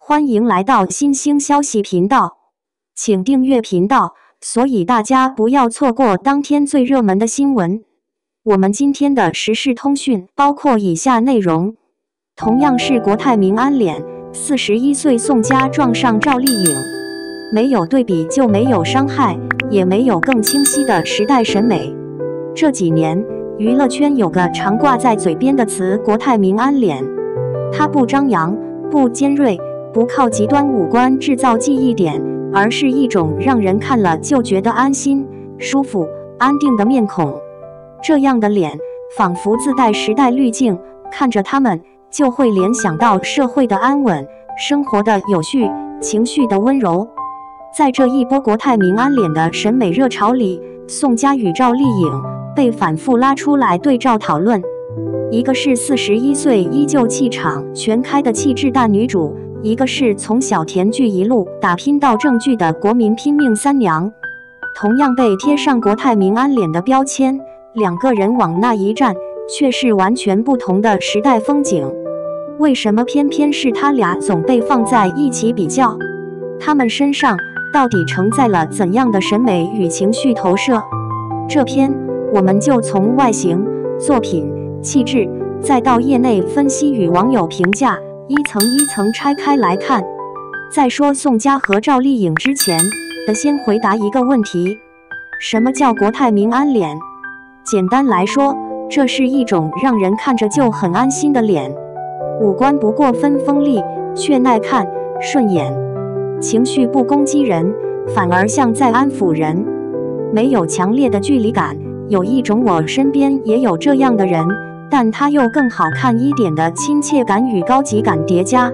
歡迎來到新興消息頻道，請訂閱頻道，所以大家不要錯過當天最熱門的新聞。我們今天的時事通訊包括以下內容：同樣是國泰民安臉，41歲宋佳撞上趙麗穎，沒有對比就沒有傷害，也沒有更清晰的時代審美。這幾年，娛樂圈有個常掛在嘴邊的詞“國泰民安臉”，它不張揚，不尖銳，不靠極端五官製造記憶點，而是一種讓人看了就覺得安心、舒服、安定的面孔。這樣的臉仿佛自帶時代濾鏡，看着他們就會聯想到社會的安穩、生活的有序、情緒的溫柔。在這一波國泰民安臉的審美熱潮裡，宋佳與趙麗穎被反覆拉出來對照討論。一個是41歲依舊氣場全開的氣質大女主，一個是從小甜劇一路打拼到正劇的國民拼命三娘。同樣被貼上國泰民安臉的標籤，兩個人往那一站，卻是完全不同的時代風景。為什麼偏偏是他倆總被放在一起比較？他們身上到底承載了怎樣的審美與情緒投射？這篇我們就從外形、作品、氣質，再到業內分析與網友評價，一層一層拆開來看。在說宋佳和趙麗穎之前，先回答一個問題：什麼叫國泰民安臉？簡單來說，這是一種讓人看着就很安心的臉，五官不過分鋒利，卻耐看順眼，情緒不攻擊人，反而像在安撫人，沒有強烈的距離感，有一種我身邊也有這樣的人，但他又更好看一點的親切感與高級感疊加。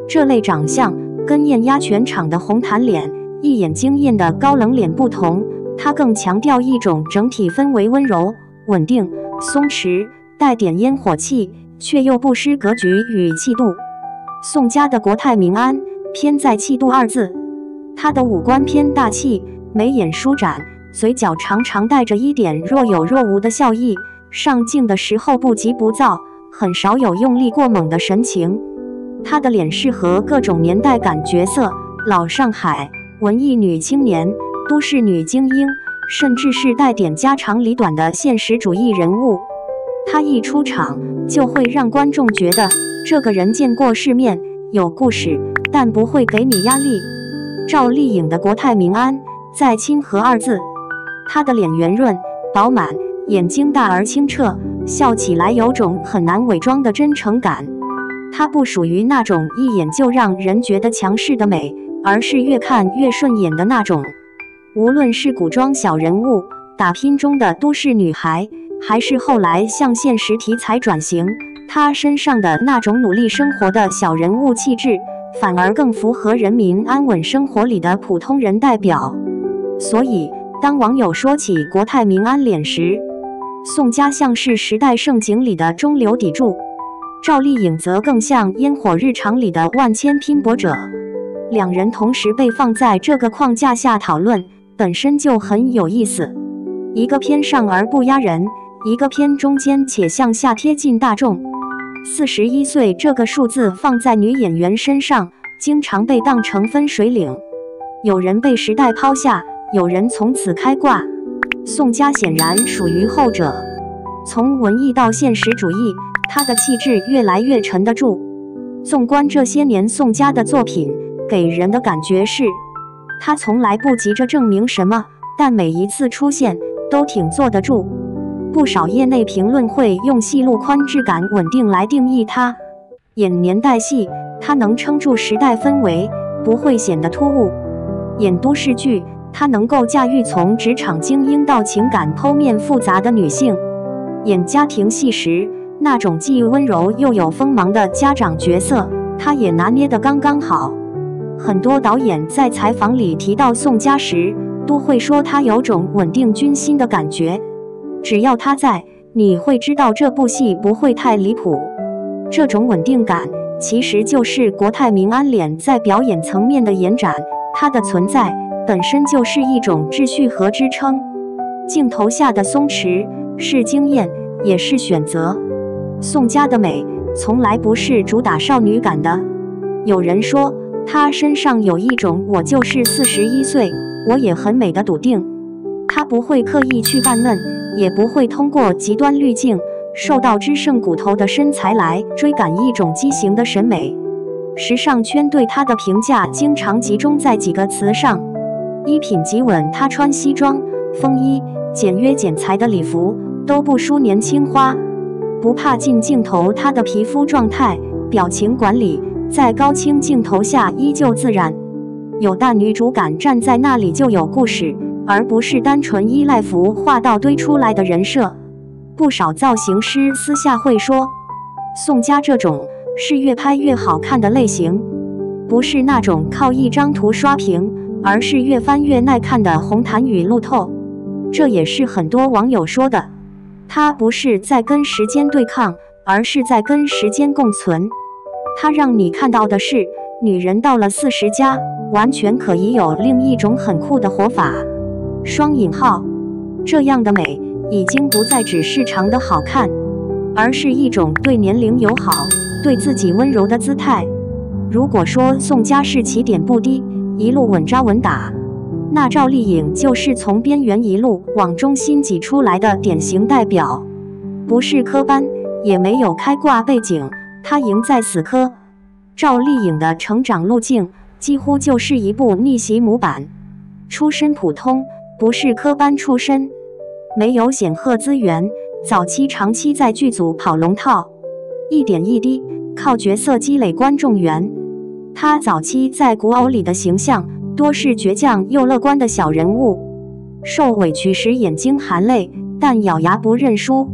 這類長相跟豔壓全場的紅毯臉、一眼驚豔的高冷臉不同，它更強調一種整體氛圍溫柔、穩定、鬆弛，帶點煙火氣，卻又不失格局與氣度。宋佳的國泰民安偏在氣度二字，她的五官偏大氣，眉眼舒展，嘴角常常帶着一點若有若無的笑意，上鏡的時候不急不躁，很少有用力過猛的神情。她的臉適合各種年代感角色，老上海、文藝女青年、都市女精英，甚至是帶點家長裡短的現實主義人物。她一出場就會讓觀眾覺得這個人見過世面，有故事，但不會給你壓力。趙麗穎的國泰民安在親和二字，她的臉圓潤飽滿，眼睛大而清澈，笑起來有種很難偽裝的真誠感。她不屬於那種一眼就讓人覺得強勢的美，而是越看越順眼的那種。無論是古裝小人物、打拼中的都市女孩，還是後來向現實題材轉型，她身上的那種努力生活的小人物氣質，反而更符合人民安穩生活裡的普通人代表。所以，當網友說起國泰民安臉時，宋佳像是時代盛景裡的中流砥柱，趙麗穎則更像煙火日常裡的萬千拼搏者。兩人同時被放在這個框架下討論，本身就很有意思。一個偏上而不壓人，一個偏中間且向下貼近大眾。41歲這個數字放在女演員身上，經常被當成分水嶺。有人被時代拋下，有人從此開掛。宋佳顯然屬於後者。從文藝到現實主義，她的氣質越來越沉得住。縱觀這些年宋佳的作品，給人的感覺是，她從來不急着證明什麼，但每一次出現都挺坐得住。不少業內評論會用戲路寬質感穩定來定義她。演年代戲，她能撐住時代氛圍，不會顯得突兀；演都市劇，她能夠駕馭從職場精英到情感剖面複雜的女性；演家庭戲時，那種既溫柔又有鋒芒的家長角色，她也拿捏得剛剛好。很多導演在採訪裡提到宋佳時，都會說她有種穩定軍心的感覺。只要她在，你會知道這部戲不會太離譜。這種穩定感，其實就是國泰民安臉在表演層面的延展。它的存在本身就是一種秩序和支撐。鏡頭下的鬆弛是經驗，也是選擇。宋佳的美從來不是主打少女感的。有人說，她身上有一種我就是41歲，我也很美的篤定。她不會刻意去扮嫩，也不會通過極端濾鏡，瘦到只剩骨頭的身材來追趕一種畸形的審美。時尚圈對她的評價經常集中在幾個詞上：衣品極穩，她穿西裝、風衣、簡約剪裁的禮服都不輸年輕花。不怕進鏡頭，她的皮膚狀態、表情管理在高清鏡頭下依舊自然，有大女主感，站在那裡就有故事，而不是單純依賴服化道堆出來的人設。不少造型師私下會說，宋佳這種是越拍越好看的類型，不是那種靠一張圖刷屏，而是越翻越耐看的紅毯與路透。這也是很多網友說的，她不是在跟時間對抗，而是在跟時間共存。她讓你看到的是，女人到了40加，完全可以有另一種很酷的活法。雙引號，這樣的美已經不再只是長得好看，而是一種對年齡友好、對自己溫柔的姿態。如果說宋佳是起點不低，一路穩紮穩打，那趙麗穎就是從邊緣一路往中心擠出來的典型代表。不是科班，也沒有開掛背景，她贏在死磕。趙麗穎的成長路徑幾乎就是一部逆襲模板。出身普通，不是科班出身，沒有顯赫資源，早期長期在劇組跑龍套，一點一滴靠角色積累觀眾緣。她早期在古偶裡的形象多是倔強又樂觀的小人物，受委屈時眼睛含淚，但咬牙不認輸。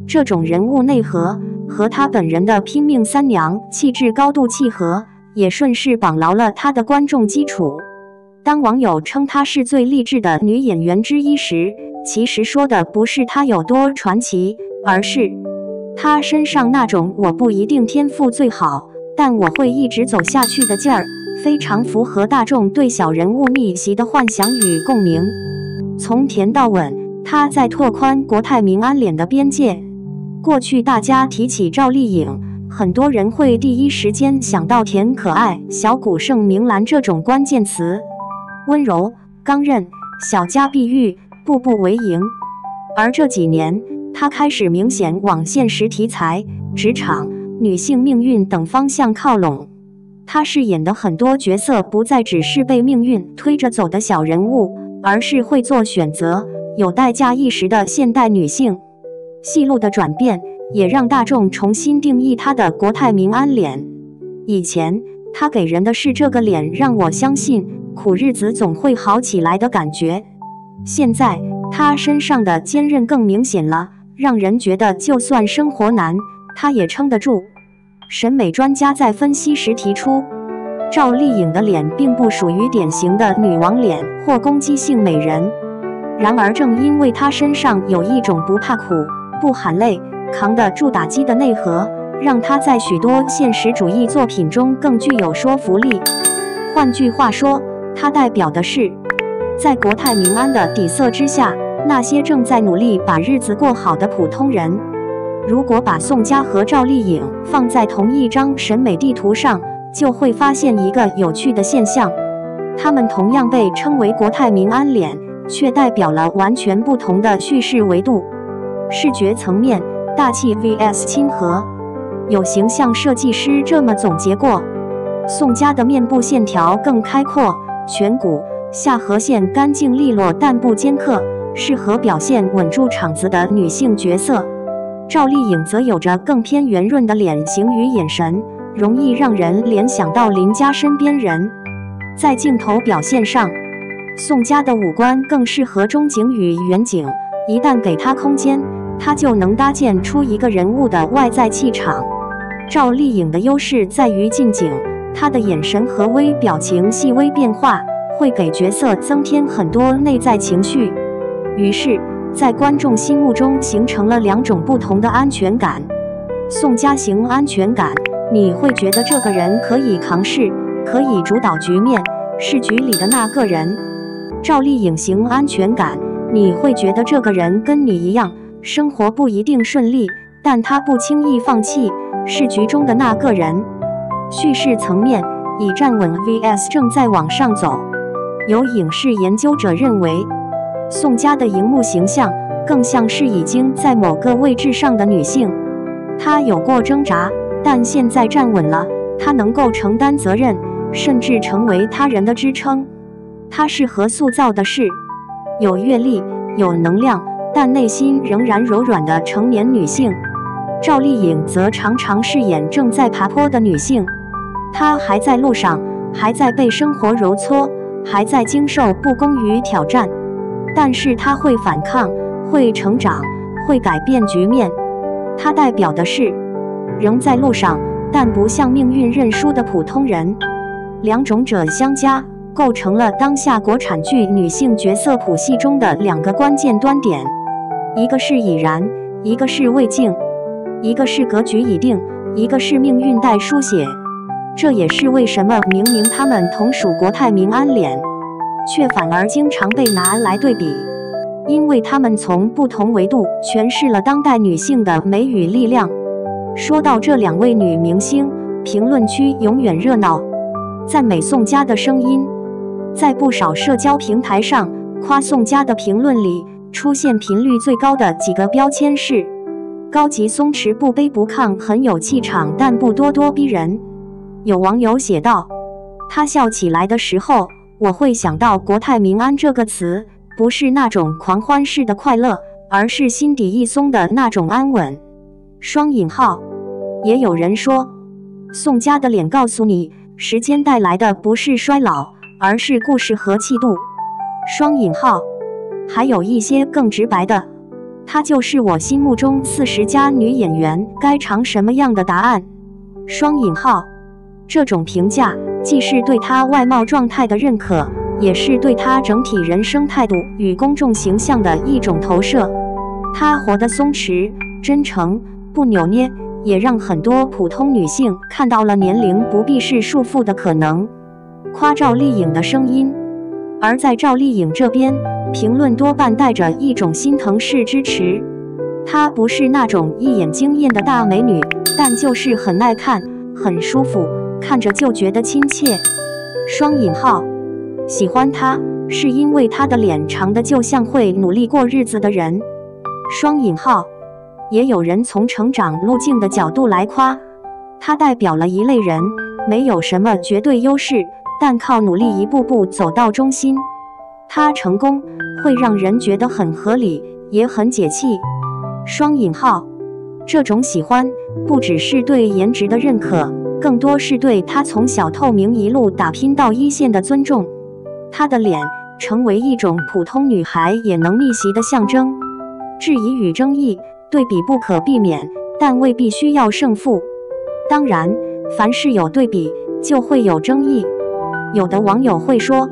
這種人物內核和她本人的拼命三娘氣質高度契合，也順勢綁牢了她的觀眾基礎。當網友稱她是最勵志的女演員之一時，其實說的不是她有多傳奇，而是她身上那種我不一定天賦最好，但我會一直走下去的勁兒，非常符合大眾對小人物逆襲的幻想與共鳴。從甜到穩，她在拓寬國泰民安臉的邊界。過去大家提起趙麗穎，很多人會第一時間想到甜可愛、小古聖明蘭這種關鍵詞，溫柔、剛韌、小家碧玉，步步為營。而這幾年，她開始明顯往現實題材、職場、女性命運等方向靠攏。她飾演的很多角色不再只是被命運推着走的小人物，而是會做選擇、有代價意識的現代女性。戲路的轉變也讓大眾重新定義她的國泰民安臉。以前，她給人的是這個臉讓我相信苦日子總會好起來的感覺。現在，她身上的堅韌更明顯了，讓人覺得就算生活難，她也撐得住。審美專家在分析時提出，趙麗穎的臉並不屬於典型的女王臉或攻擊性美人。然而，正因為她身上有一種不怕苦、不喊累、扛得住打擊的內核，讓她在許多現實主義作品中更具有說服力。換句話說，她代表的是，在國泰民安的底色之下，那些正在努力把日子過好的普通人。如果把宋佳和趙麗穎放在同一張審美地圖上，就會發現一個有趣的現象：她們同樣被稱為國泰民安臉，卻代表了完全不同的敘事維度。視覺層面，大氣 vs 親和。有形象設計師這麼總結過：宋佳的面部線條更開闊、顴骨、下頜線乾淨利落但不尖刻，適合表現穩住場子的女性角色。趙麗穎則有着更偏圓潤的臉型與眼神，容易讓人聯想到鄰家身邊人。在鏡頭表現上，宋佳的五官更適合中景與遠景，一旦給她空間，她就能搭建出一個人物的外在氣場。趙麗穎的優勢在於近景，她的眼神和微表情細微變化會給角色增添很多內在情緒，於是，在觀眾心目中形成了兩種不同的安全感。宋佳型安全感，你會覺得這個人可以扛事，可以主導局面，是局裡的那個人。趙麗穎型安全感，你會覺得這個人跟你一樣，生活不一定順利，但他不輕易放棄，是局中的那個人。敘事層面，已站穩 vs 正在往上走。有影視研究者認為，宋佳的熒幕形象更像是已經在某個位置上的女性。她有過掙扎，但現在站穩了。她能夠承擔責任，甚至成為他人的支撐。她適合塑造的是有閱歷、有能量，但內心仍然柔軟的成年女性。趙麗穎則常常飾演正在爬坡的女性，她還在路上，還在被生活揉搓，還在經受不公與挑戰，但是她會反抗，會成長，會改變局面。她代表的是仍在路上，但不向命運認輸的普通人。兩種者相加，構成了當下國產劇女性角色譜系中的兩個關鍵端點，一個是已然，一個是未竟。一個是格局已定，一個是命運待書寫。這也是為什麼明明他們同屬國泰民安臉，卻反而經常被拿來對比，因為他們從不同維度詮釋了當代女性的美與力量。說到這兩位女明星，評論區永遠熱鬧，讚美宋佳的聲音。在不少社交平台上，誇宋佳的評論裡出現頻率最高的幾個標籤是：高級鬆弛，不卑不亢，很有氣場，但不咄咄逼人。有網友寫道：他笑起來的時候，我會想到國泰民安這個詞，不是那種狂歡式的快樂，而是心底一鬆的那種安穩。雙引號。也有人說，宋佳的臉告訴你，時間帶來的不是衰老，而是故事和氣度。雙引號。還有一些更直白的，她就是我心目中40佳女演員該長什麼樣的答案。雙引號。這種評價既是對她外貌狀態的認可，也是對她整體人生態度與公眾形象的一種投射。她活得鬆弛、真誠、不扭捏，也讓很多普通女性看到了年齡不必是束縛的可能。誇趙麗穎的聲音，而在趙麗穎這邊，評論多半帶着一種心疼式支持。她不是那種一眼驚豔的大美女，但就是很耐看，很舒服，看着就覺得親切。雙引號。喜歡她，是因為她的臉長得就像會努力過日子的人。雙引號。也有人從成長路徑的角度來誇，她代表了一類人，沒有什麼絕對優勢，但靠努力一步步走到中心。她成功會讓人覺得很合理，也很解氣。雙引號。這種喜歡不只是對顏值的認可，更多是對她從小透明一路打拼到一線的尊重。她的臉成為一種普通女孩也能逆襲的象徵。質疑與爭議，對比不可避免，但未必需要勝負。當然，凡是有對比，就會有爭議。有的網友會說，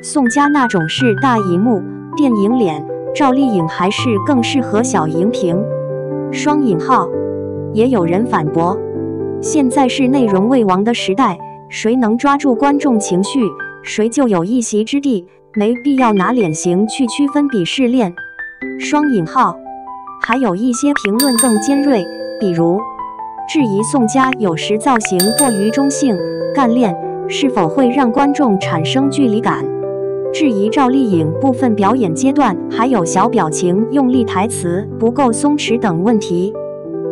宋佳那種是大熒幕、電影臉，趙麗穎還是更適合小熒屏。雙引號。也有人反駁，現在是內容為王的時代，誰能抓住觀眾情緒，誰就有一席之地，沒必要拿臉型去區分鄙視鏈。雙引號。還有一些評論更尖銳，比如質疑宋佳有時造型過於中性、幹練，是否會讓觀眾產生距離感；質疑趙麗穎部分表演階段還有小表情、用力台詞不夠鬆弛等問題。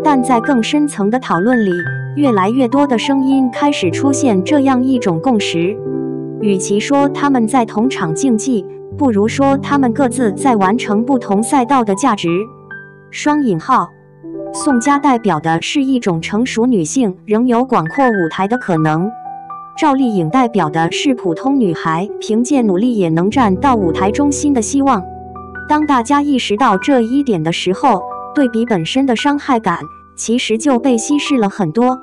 但在更深層的討論裡，越來越多的聲音開始出現這樣一種共識：與其說他們在同場競技，不如說他們各自在完成不同賽道的價值。雙引號。宋佳代表的是一種成熟女性仍有廣闊舞台的可能，趙麗穎代表的是普通女孩憑借努力也能站到舞台中心的希望。當大家意識到這一點的時候，對比本身的傷害感其實就被稀釋了很多。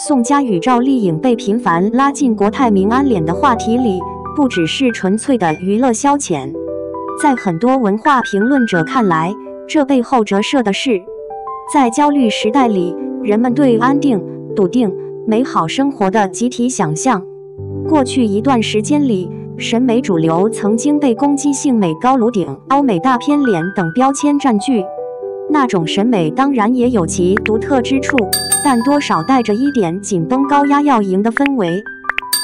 宋佳與趙麗穎被頻繁拉進國泰民安臉的話題裡，不只是純粹的娛樂消遣，在很多文化評論者看來，這背後折射的是，在焦慮時代裡，人們對安定、篤定、美好生活的集體想象。過去一段時間裡，審美主流曾經被攻擊性美、高顱頂、歐美大片臉等標籤佔據。那種審美當然也有其獨特之處，但多少帶着一點緊繃、高壓要贏的氛圍。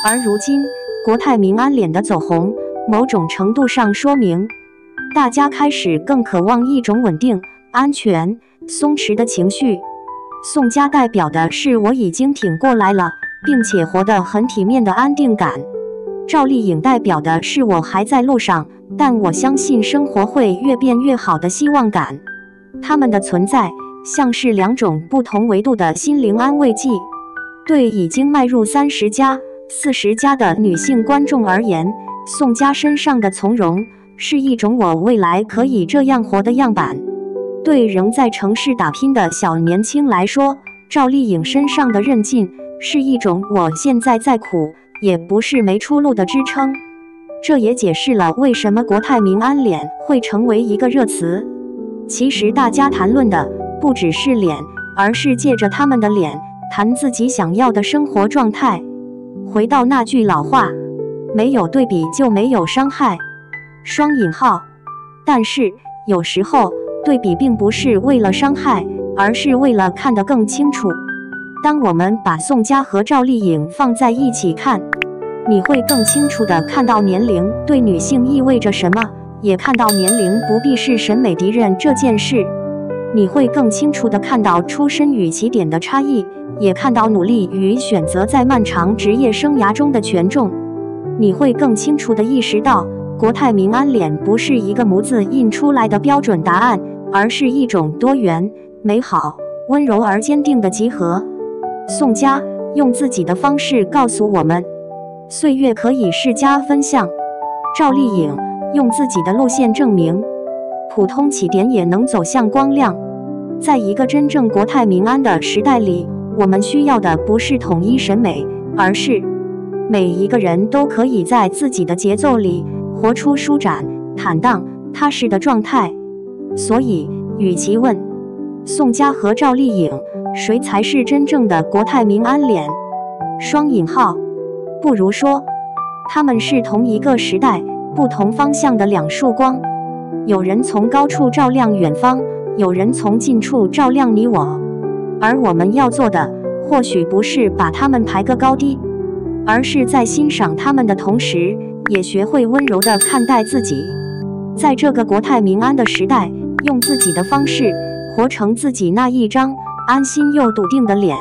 而如今國泰民安臉的走紅，某種程度上說明大家開始更渴望一種穩定、安全、鬆弛的情緒。宋佳代表的是我已經挺過來了，並且活得很體面的安定感。趙麗穎代表的是我還在路上，但我相信生活會越變越好的希望感。他們的存在像是兩種不同維度的心靈安慰劑。對已經邁入30加、40加的女性觀眾而言，宋佳身上的從容是一種我未來可以這樣活的樣板。對仍在城市打拼的小年輕來說，趙麗穎身上的韌勁是一種我現在再苦也不是沒出路的支撐。這也解釋了為什麼國泰民安臉會成為一個熱詞。其實大家談論的不只是臉，而是借着他們的臉談自己想要的生活狀態。回到那句老話，沒有對比就沒有傷害。雙引號。但是有時候對比並不是為了傷害，而是為了看得更清楚。當我們把宋佳和趙麗穎放在一起看，你會更清楚地看到年齡對女性意味着什麼，也看到年齡不必是審美敵人這件事。你會更清楚地看到出身與起點的差異，也看到努力與選擇在漫長職業生涯中的權重。你會更清楚地意識到，國泰民安臉不是一個模子印出來的標準答案，而是一種多元、美好、溫柔而堅定的集合。宋佳用自己的方式告訴我們，歲月可以是加分項。趙麗穎用自己的路線證明，普通起點也能走向光亮。在一個真正國泰民安的時代裡，我們需要的不是統一審美，而是每一個人都可以在自己的節奏裡活出舒展、坦蕩、踏實的狀態。所以，與其問宋佳和趙麗穎誰才是真正的國泰民安臉，雙引號，不如說他們是同一個時代、不同方向的兩束光。有人從高處照亮遠方，有人從近處照亮你我。而我們要做的，或許不是把他們排個高低，而是在欣賞他們的同時，也學會溫柔地看待自己。在這個國泰民安的時代，用自己的方式活成自己那一張安心又篤定的臉。